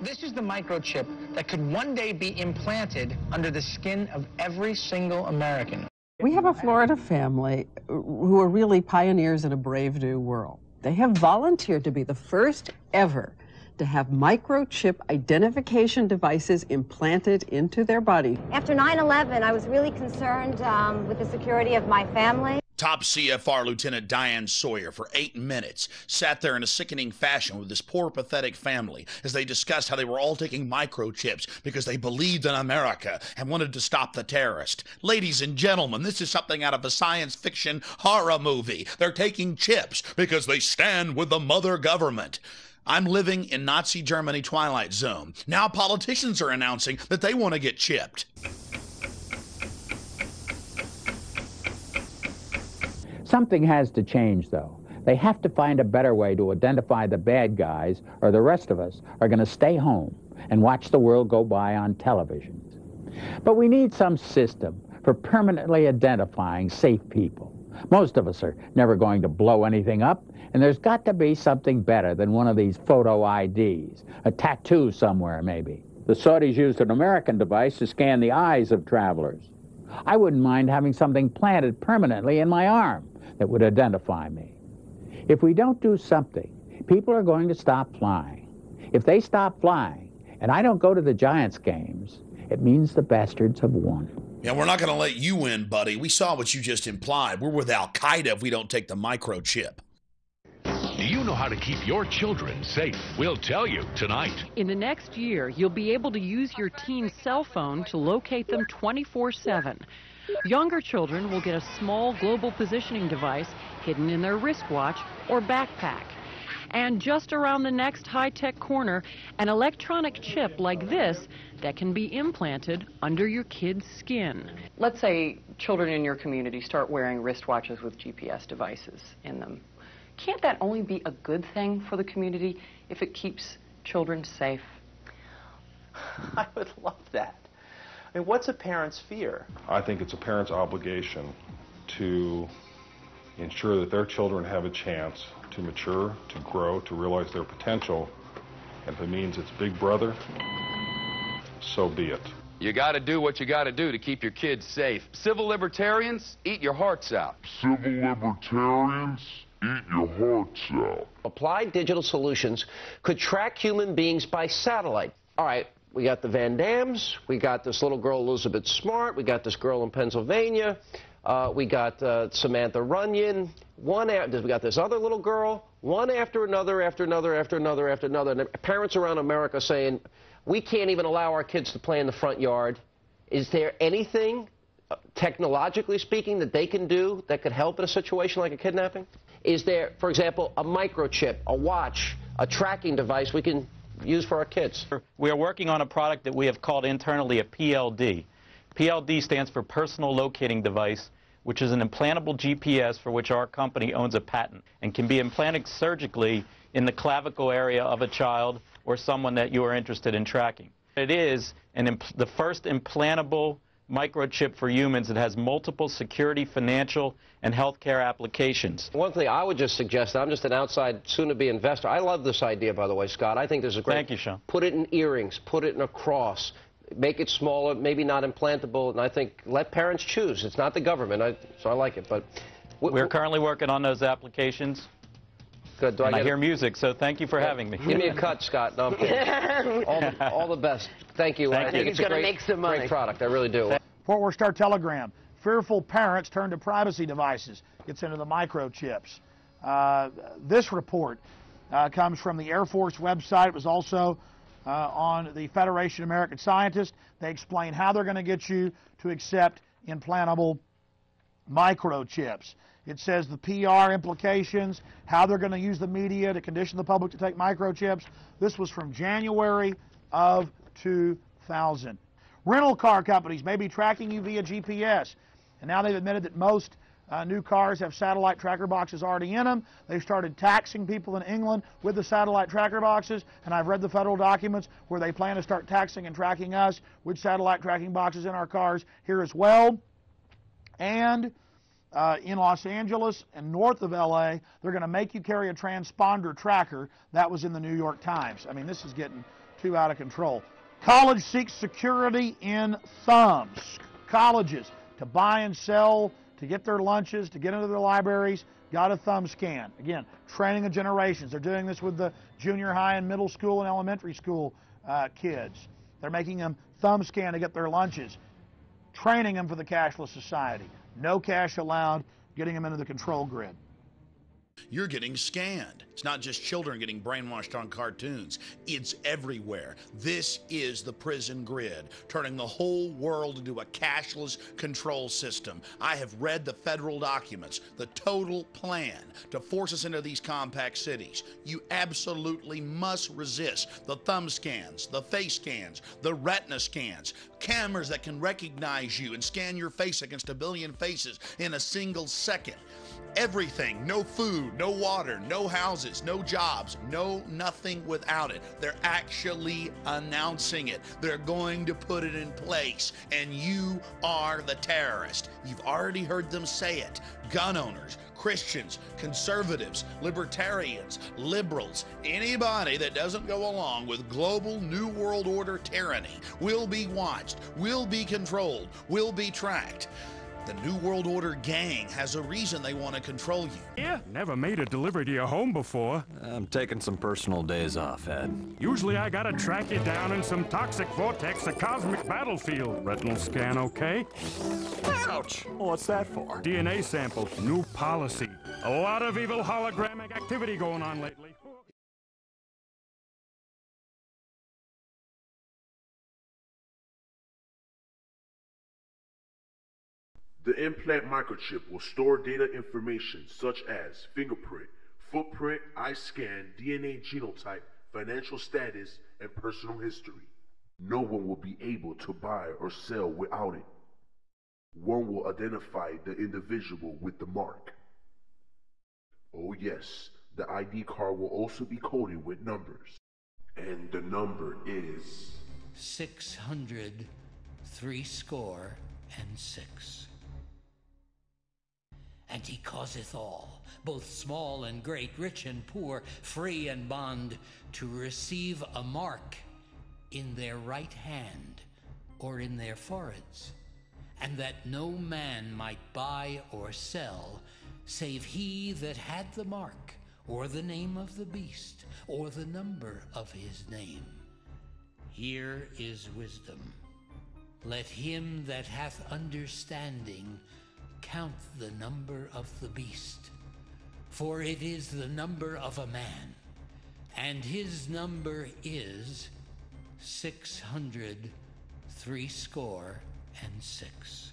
This is the microchip that could one day be implanted under the skin of every single American. We have a Florida family who are really pioneers in a brave new world. They have volunteered to be the first ever to have microchip identification devices implanted into their body. After 9/11, I was really concerned with the security of my family. Top CFR Lieutenant Diane Sawyer, for 8 minutes, sat there in a sickening fashion with this poor, pathetic family as they discussed how they were all taking microchips because they believed in America and wanted to stop the terrorist. Ladies and gentlemen, this is something out of a science fiction horror movie. They're taking chips because they stand with the mother government. I'm living in Nazi Germany Twilight Zone. Now politicians are announcing that they want to get chipped. Something has to change, though. They have to find a better way to identify the bad guys, or the rest of us are going to stay home and watch the world go by on television. But we need some system for permanently identifying safe people. Most of us are never going to blow anything up, and there's got to be something better than one of these photo IDs, a tattoo somewhere maybe. The Saudis used an American device to scan the eyes of travelers. I wouldn't mind having something planted permanently in my arm that would identify me. If we don't do something, people are going to stop flying. If they stop flying, and I don't go to the Giants games, it means the bastards have won. Yeah, we're not going to let you win, buddy. We saw what you just implied. We're with Al-Qaeda if we don't take the microchip. Do you know how to keep your children safe? We'll tell you tonight. In the next year, you'll be able to use your teen's cell phone to locate them 24/7. Younger children will get a small global positioning device hidden in their wristwatch or backpack. And just around the next high-tech corner, an electronic chip like this that can be implanted under your kid's skin. Let's say children in your community start wearing wristwatches with GPS devices in them. Can't that only be a good thing for the community if it keeps children safe? I would love that. I mean, what's a parent's fear? I think it's a parent's obligation to ensure that their children have a chance to mature, to grow, to realize their potential. And if it means it's Big Brother, so be it. You got to do what you got to do to keep your kids safe. Civil libertarians, eat your hearts out. Civil libertarians, eat your hearts out. Applied Digital Solutions could track human beings by satellite. All right, we got the Van Dams, we got this little girl Elizabeth Smart, we got this girl in Pennsylvania, we got Samantha Runyon, we got this other little girl, one after another, after another, after another, after another. And parents around America saying, we can't even allow our kids to play in the front yard. Is there anything, technologically speaking, that they can do that could help in a situation like a kidnapping? Is there, for example, a microchip, a watch, a tracking device we can use for our kids? We are working on a product that we have called internally a PLD. PLD stands for Personal Locating Device, which is an implantable GPS for which our company owns a patent and can be implanted surgically in the clavicle area of a child or someone that you are interested in tracking. It is the first implantable microchip for humans that has multiple security, financial, and healthcare applications. One thing I would just suggest, I'm just an outside, soon-to-be investor. I love this idea, by the way, Scott. I think this is great. Thank you, Sean. Put it in earrings, put it in a cross, make it smaller, maybe not implantable, and I think let parents choose. It's not the government, so I like it. But we're currently working on those applications. Good. I hear music, so thank you for having me. Give me a cut, Scott. No, I'm kidding. all the best. Thank you. Thank you. It's a great product. I really do. Fort Worth Star Telegram. Fearful parents turn to privacy devices. Gets into the microchips. This report comes from the Air Force website. It was also on the Federation of American Scientists. They explain how they're going to get you to accept implantable microchips. It says the PR implications, how they're going to use the media to condition the public to take microchips. This was from January of 2000. Rental car companies may be tracking you via GPS, and now they've admitted that most new cars have satellite tracker boxes already in them. They've started taxing people in England with the satellite tracker boxes, and I've read the federal documents where they plan to start taxing and tracking us with satellite tracking boxes in our cars here as well. And in Los Angeles and north of LA, they're going to make you carry a transponder tracker. That was in the New York Times. I mean, this is getting too out of control. College seeks security in thumbs. Colleges, to buy and sell, to get their lunches, to get into their libraries, got a thumb scan. Again, training of generations. They're doing this with the junior high and middle school and elementary school kids. They're making them thumb scan to get their lunches, training them for the cashless society. No cash allowed, getting them into the control grid. You're getting scanned. It's not just children getting brainwashed on cartoons. It's everywhere. This is the prison grid, turning the whole world into a cashless control system. I have read the federal documents, the total plan to force us into these compact cities. You absolutely must resist the thumb scans, the face scans, the retina scans, cameras that can recognize you and scan your face against 1 billion faces in a single second. Everything, no food, no water, no houses, no jobs, no nothing without it. They're actually announcing it. They're going to put it in place, and you are the terrorist. You've already heard them say it. Gun owners, Christians, conservatives, libertarians, liberals, anybody that doesn't go along with global New World Order tyranny will be watched, will be controlled, will be tracked. The New World Order gang has a reason they want to control you. Yeah, never made a delivery to your home before. I'm taking some personal days off, Ed. Usually I gotta track you down in some toxic vortex, a cosmic battlefield. Retinal scan, okay? Ouch! What's that for? DNA sample, new policy. A lot of evil hologramic activity going on lately. The implant microchip will store data information such as fingerprint, footprint, eye scan, DNA genotype, financial status, and personal history. No one will be able to buy or sell without it. One will identify the individual with the mark. Oh yes, the ID card will also be coded with numbers. And the number is 600 threescore and 6. And he causeth all, both small and great, rich and poor, free and bond, to receive a mark in their right hand or in their foreheads, and that no man might buy or sell, save he that had the mark, or the name of the beast, or the number of his name. Here is wisdom. Let him that hath understanding count the number of the beast, for it is the number of a man, and his number is 600 threescore and 6.